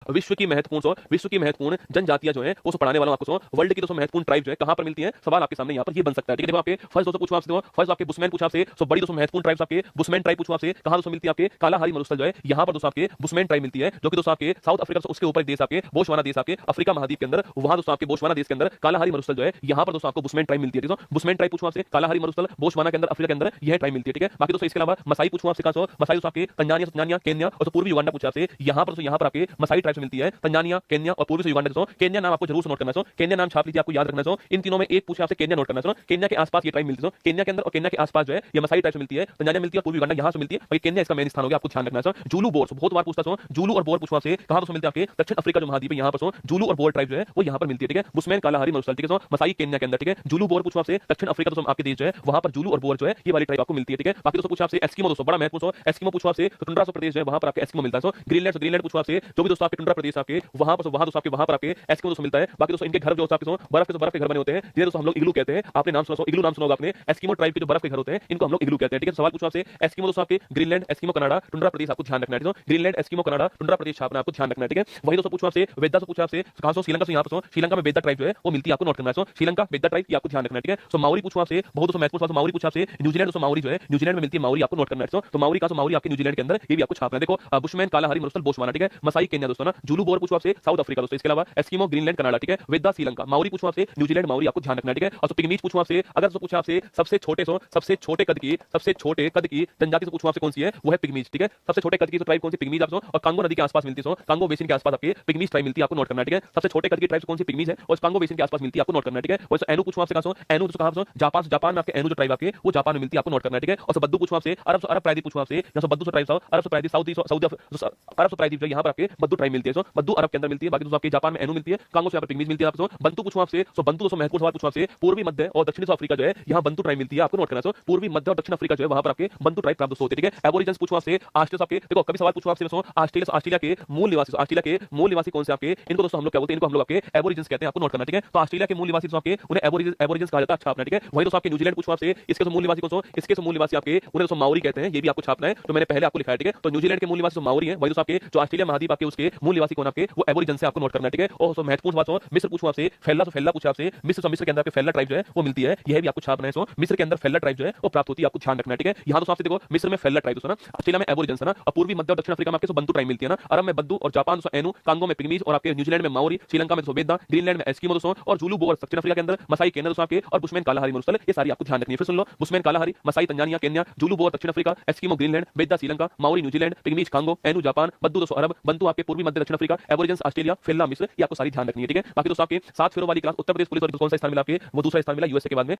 विश्व की महत्वपूर्ण जनजातियां जो है वो पढ़ाने वाला आपको वर्ल्ड की दोस्तों महत्वपूर्ण ट्राइब जो है कहां पर मिलती है, सवाल आपके सामने यहां पर ये बन सकता है। ठीक है, देखो आपके फर्स्ट दोस्तों पूछूं आपसे, फर्स्ट आपके बुशमैन पूछा आपसे, सो बड़ी दोस्तों महत्वपूर्ण ट्राइब्स आपके बुशमैन ट्राइब पूछूं आपसे, कहां दोस्तों मिलती है आपके कालाहारी मरुस्थल जो है यहां पर दोस्तों आपके बुशमैन ट्राइब मिलती है, जो कि दोस्तों आपके साउथ अफ्रीका से उसके ऊपर देश आपके बोशवाना देश आपके अफ्रीका महाद्वीप के अंदर, वहां दोस्तों आपके बोशवाना देश के अंदर कालाहारी मरुस्थल जो है यहां पर दोस्तों आपको बुशमैन ट्राइब मिलती है। दोस्तों बुशमैन ट्राइब पूछूं आपसे, कालाहारी मरुस्थल बोशवाना के अंदर अफ्रीका के अंदर यह ट्राइब मिलती है। ठीक है, बाकी दोस्तों इसके अलावा मसाई पूछूं आपसे, कहां मसाई दोस्तों आपके तंजानिया तंजानिया केन्या और पूर्वी युगांडा पूछा आपसे, यहां पर दोस्तों यहां पर आपके मसाई ट्राइब्स मिलती है, तंजानिया केन्या और पूर्वी युगांडा। दोस्तों केन्या नाम आपको जरूर से नोट करना है, केन्या नाम छाप लीजिए, आपको याद रखना है। इन तीनों में एक पूछा आपसे, केन्या नोट करना है। केन्या के आसपास ये ट्राइब मिलती है, केन्या के अंदर और केन्या के आसपास जो है ये मसाई ट्राइब मिलती है, तंजानिया मिलती है, पूर्वी युगांडा यहां से मिलती है, और केन्या इसका मेन स्थान हो गया, आपको ध्यान रखना है। जूलू बोर बहुत बार पूछता हूं, जूलू और बोर पूछवा से कहां दोस्तों मिलते हैं आपके दक्षिण अफ्रीका जो महाद्वीप है यहां पर जूलू और बोर ट्राइब जो है वो यहां पर मिलती है। ठीक है, बुशमैन कालाहारी मरुस्थल, ठीक है, मसाई केन्या के अंदर। ठीक है, जूलू बोर पूछवा से दक्षिण अफ्रीका दोस्तों आपके देश जो है वहां पर जूलू और बोर जो है ये वाली ट्राइब आपको मिलती है। ठीक है, बाकी दोस्तों पूछा आपसे एस्किमो, दोस्तों बड़ा महत्वपूर्ण एस्किमो पूछवा से टुंड्रा प्रदेश जो है वहां पर आपके एस्किमो मिलता है। ग्रीनलैंड ग्रीनलैंड पूछवा से जो भी दोस्तों आपके टुंड्रा प्रदेश आपके वहां पर दोस्तों आपके वहां पर आपके एस्किमो दोस्तों मिलता है। बाकी दोस्तों इनके घर जो आपके बर्फ के घर बने होते हैं, जिन्हें दोस्तों हम लोग इग्लू कहते हैं। आपने नाम सुना, इग्लू नाम सुना होगा आपने, एस्किमो ट्राइब के जो बर्फ के घर होते हैं इनको हम लोग इग्लू कहते हैं। ठीक है, सवाल पूछा आपसे एस्किमो दोस्तों आपके ग्रीनलैंड एस्किमो कनाडा टुंड्रा प्रदेश आपको ध्यान रखना है। ग्रीनलैंड एस्किमो कनाडा टुंड्रा प्रदेश छापना आपको ध्यान रखना है। ठीक है, वही दोस्तों पूछा आपसे वेदा से पूछा आपसे कहां से, श्रीलंका से, यहां पर श्रीलंका में वेदा ट्राइब जो है वो मिलती है, आपको नोट करना है। श्रीलंका वेदा ट्राइब आपको ध्यान रखना है। ठीक है, सो माउरी पूछा आपसे बहुत दोस्तों महत्वपूर्ण, माउरी पूछा आपसे न्यूजीलैंड, दोस्तों माउरी जो है न्यूजीलैंड में मिलती है, माउरी आपको नोट करना है। तो माउरी का माउरी आपके न्यूजीलैंड के अंदर ये भी आपको छापना है। देखो बुशमैन कालाहारी मरुस्थल बोशवाना, ठीक है, मसाई केन्या दोस्तों ना, जूलू बोर पूछा आपसे साउथ अफ्रीका दोस्तों, इसके अलावा एस्किमो ग्रीनलैंड कनाडा, ठीक है, वेदा श्रीलंका, माउरी पूछा आपसे न्यूजीलैंड माउरी आपको ध्यान रखना है। ठीक है, और पिग्मीज पूछा आपसे, अगर पूछा आपसे सबसे छोटे कद की जनजाति से पूछा आपसे कौन सी है, वो है पिग्मीज। ठीक है, सबसे छोटे कद की ट्राइब कौन सी, पिग्मीज आपको, और कांगो नदी के आसपास मिलती है, कांगो बेसिन के आसपास आपके पिग्मीज ट्राइब मिलती है, आपको नोट करना है। ठीक है, सबसे छोटे कद की ट्राइब कौन सी, पिग्मीज है, और कांगो बेसिन के आसपास मिलती है, आपको नोट करना है। ठीक है, और एनु पूछा आपसे कहां, एनु तो कहां, जापान में आपके एनु जो ट्राइब आपके वो जापान में मिलती है, आपको नोट करना है। ठीक है, और बद्दू पूछा आपसे अरब प्रायद्वीप पूछा आपसे, जैसे बद्दू ट्राइब अरब प्रायद्वीप सऊदी अरब प्रायद्वीप जो यहां पर आपके बद्दू ट्राइब मिलती है, बद्दू अरब के अंदर मिलती है। बाकी दोस्तों आपके जापान में एनु मिलती है, कांगो से यहाँ पर पिग्मीज मिलती है। आपको बंतु पूछा आपसे, बंतु दोस्तों महत्वपूर्ण सवाल पूछा आपसे, पूर्वी मध्य और दक्षिणी अफ्रीका जो है यहाँ बंतु ट्राइब मिलती है, आपको नोट करना है। पूर्वी मध्य और दक्षिण अफ्रीका जो है वहां पर आपके बंतु ट्राइब प्राप्त होते हैं। ठीक है, एबोरिजिन्स पूछा आपसे, ऑस्ट्रेलिया आपके, देखो कभी सवाल पूछा आपसे ऑस्ट्रेलिया के मूल निवासी कौन से आपके, इनको दोस्तों हम लोग क्या बोलते हैं, इनको हम लोग आपके एबोरिजिन्स कहते हैं, आपको नोट करना। ठीक है, तो ऑस्ट्रेलिया के मूल निवासी आपके उन्हें एबोरिजिन्स कहा जाता है, अच्छा आपने। ठीक है, वही दोस्तों आपके न्यूजीलैंड पूछा आपसे, इसके मूल निवासी कौन, इसके मूल निवासी आपके उन्हें दोस्तों माउरी कहते हैं, ये भी आपको छापना है, तो मैंने पहले आपको लिखा है। ठीक है, तो न्यूजीलैंड के मूल निवासी माउरी है, वही दोस्तों आपके जो ऑस्ट्रेलिया महाद्वीप आपके उसके मूल निवासी कौन आपके वो एबोरिजिन्स से, आपको नोट करना है। ठीक है, और महत्वपूर्ण बात मिस्र पूछा आपसे, फैला पूछा आपसे, मिस्र के अंदर आपके फैला ट्राइब जो है वो मिलती है, यह भी आपको छापना है। मिस्र के अंदर फैला ट्राइब जो है वो प्राप्त होती है, आपको ध्यान रखना है। ठीक है, यहाँ दोस्तों आपसे देखो मिस्र में फैला ट्राइब ना, ऑस्ट्रेलिया में एबोरिजिन्स ना, और पूर्वी मध्य और दक्षिण अफ्रीका में आपके बंतु ट्राइब मिलती है ना, अरब में बद्दू और जापान एनु, कांगो में पिग्मीज और आपके न्यूजीलैंड में माउरी, श्रीलंका में वेदा, ग्रीनलैंड में एस्किमो दोस्तों, और जूलू बोर दक्षिण अफ्रीका के अंदर, मसाई केन्या दोस्तों आपके, और बुशमैन कालाहारी मरुस्थल, ये सारी आपको ध्यान रखनी है। फिर सुन लो, Bushman Kalahari, Masai Tanzania Kenya, Zulu Boer दक्षिण Africa, Eskimo Greenland, Vedda Sri Lanka, Maori New Zealand, Pygmies Congo, Ainu Japan, बद्दू दोस्तों अरब, बंतु आपके पूर्वी मध्य दक्षिण अफ्रीका, एबोरिजिन्स ऑस्ट्रेलिया, फेल्ला मिस्र, ये आपको सारी ध्यान रखनी है। ठीक है, बाकी दोस्तों आपके 7 फेरों वाली क्लास उत्तर प्रदेश पुलिस और कौन सा स्थान मिला आपके, वो दूसरा स्थान मिला यूएसए के बाद में।